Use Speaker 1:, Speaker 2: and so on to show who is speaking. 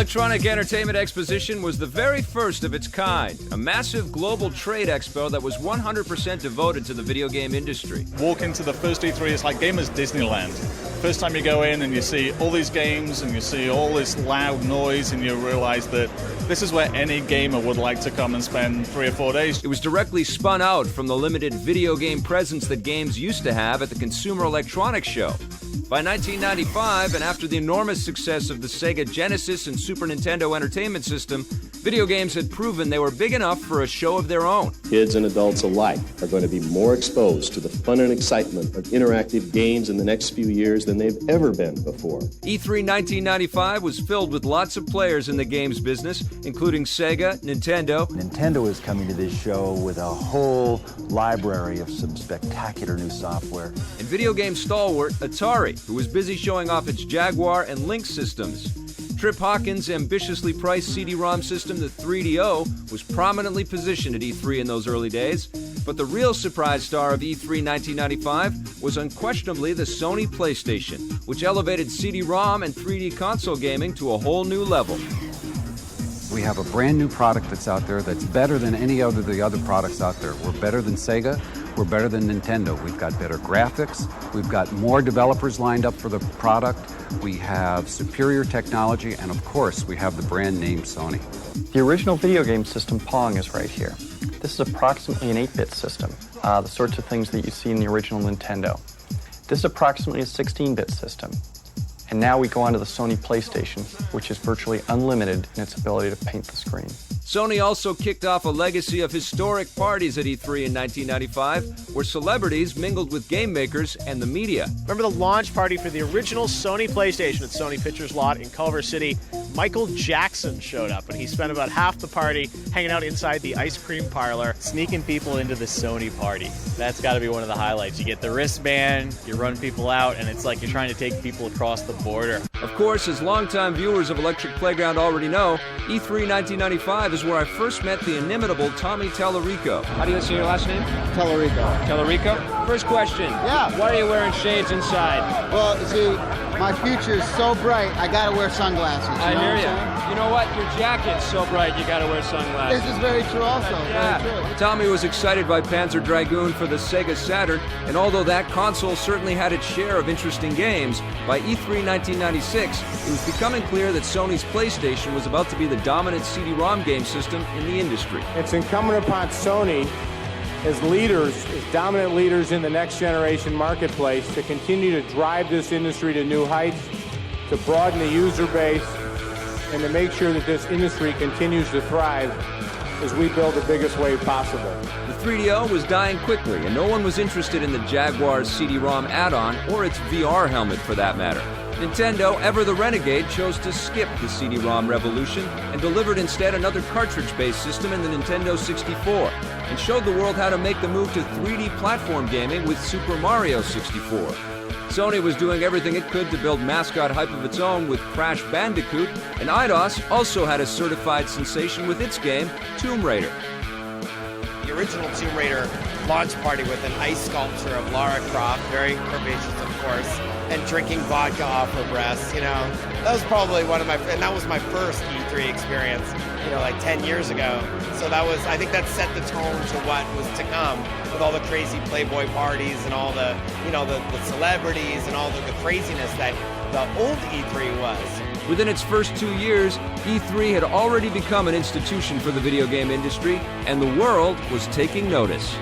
Speaker 1: Electronic Entertainment Exposition was the very first of its kind, a massive global trade expo that was 100% devoted to the video game industry.
Speaker 2: Walk into the first E3, it's like Gamers Disneyland. First time you go in and you see all these games and you see all this loud noise and you realize that this is where any gamer would like to come and spend 3 or 4 days.
Speaker 1: It was directly spun out from the limited video game presence that games used to have at the Consumer Electronics Show. By 1995, and after the enormous success of the Sega Genesis and Super Nintendo Entertainment System, video games had proven they were big enough for a show of their own.
Speaker 3: Kids and adults alike are going to be more exposed to the fun and excitement of interactive games in the next few years than they've ever been before.
Speaker 1: E3 1995 was filled with lots of players in the games business, including Sega, Nintendo.
Speaker 4: Nintendo is coming to this show with a whole library of some spectacular new software.
Speaker 1: And video game stalwart Atari, who was busy showing off its Jaguar and Lynx systems. Trip Hawkins' ambitiously priced CD-ROM system, the 3DO, was prominently positioned at E3 in those early days. But the real surprise star of E3 1995 was unquestionably the Sony PlayStation, which elevated CD-ROM and 3D console gaming to a whole new level.
Speaker 5: We have a brand new product that's out there that's better than any of the other products out there. We're better than Sega. We're better than Nintendo. We've got better graphics. We've got more developers lined up for the product. We have superior technology. And of course, we have the brand name Sony.
Speaker 6: The original video game system, Pong, is right here. This is approximately an 8-bit system, the sorts of things that you see in the original Nintendo. This is approximately a 16-bit system. And now we go on to the Sony PlayStation, which is virtually unlimited in its ability to paint the screen.
Speaker 1: Sony also kicked off a legacy of historic parties at E3 in 1995, where celebrities mingled with game makers and the media.
Speaker 7: Remember the launch party for the original Sony PlayStation at Sony Pictures Lot in Culver City? Michael Jackson showed up, and he spent about half the party hanging out inside the ice cream parlor.
Speaker 8: Sneaking people into the Sony party. That's got to be one of the highlights. You get the wristband, you run people out, and it's like you're trying to take people across the border.
Speaker 1: Of course, as longtime viewers of Electric Playground already know, E3 1995 is where I first met the inimitable Tommy Tallarico. How do you say your last name?
Speaker 9: Tallarico.
Speaker 1: Tallarico? First question.
Speaker 9: Yeah.
Speaker 1: Why are you wearing shades inside?
Speaker 9: Well, you see, my future is so bright, I gotta wear sunglasses.
Speaker 1: I hear you. You know what? Your jacket's so bright, you gotta wear sunglasses.
Speaker 9: This is very true also.
Speaker 1: Yeah.
Speaker 9: Very true.
Speaker 1: Tommy was excited by Panzer Dragoon for the Sega Saturn, and although that console certainly had its share of interesting games, by E3 1996, it was becoming clear that Sony's PlayStation was about to be the dominant CD-ROM game system in the industry.
Speaker 10: It's incumbent upon Sony as leaders, as dominant leaders in the next generation marketplace, to continue to drive this industry to new heights, to broaden the user base, and to make sure that this industry continues to thrive as we build the biggest wave possible.
Speaker 1: The 3DO was dying quickly, and no one was interested in the Jaguar's CD-ROM add-on or its VR helmet for that matter. Nintendo, ever the renegade, chose to skip the CD-ROM revolution and delivered instead another cartridge-based system in the Nintendo 64, and showed the world how to make the move to 3D platform gaming with Super Mario 64. Sony was doing everything it could to build mascot hype of its own with Crash Bandicoot, and Eidos also had a certified sensation with its game, Tomb Raider.
Speaker 11: The original Tomb Raider launch party with an ice sculpture of Lara Croft, very curvaceous of course, and drinking vodka off her breast, you know. That was probably and that was my first E3 experience, you know, like 10 years ago. So that was, I think that set the tone to what was to come with all the crazy Playboy parties and all the, you know, the celebrities and all the craziness that the old E3 was.
Speaker 1: Within its first 2 years, E3 had already become an institution for the video game industry, and the world was taking notice.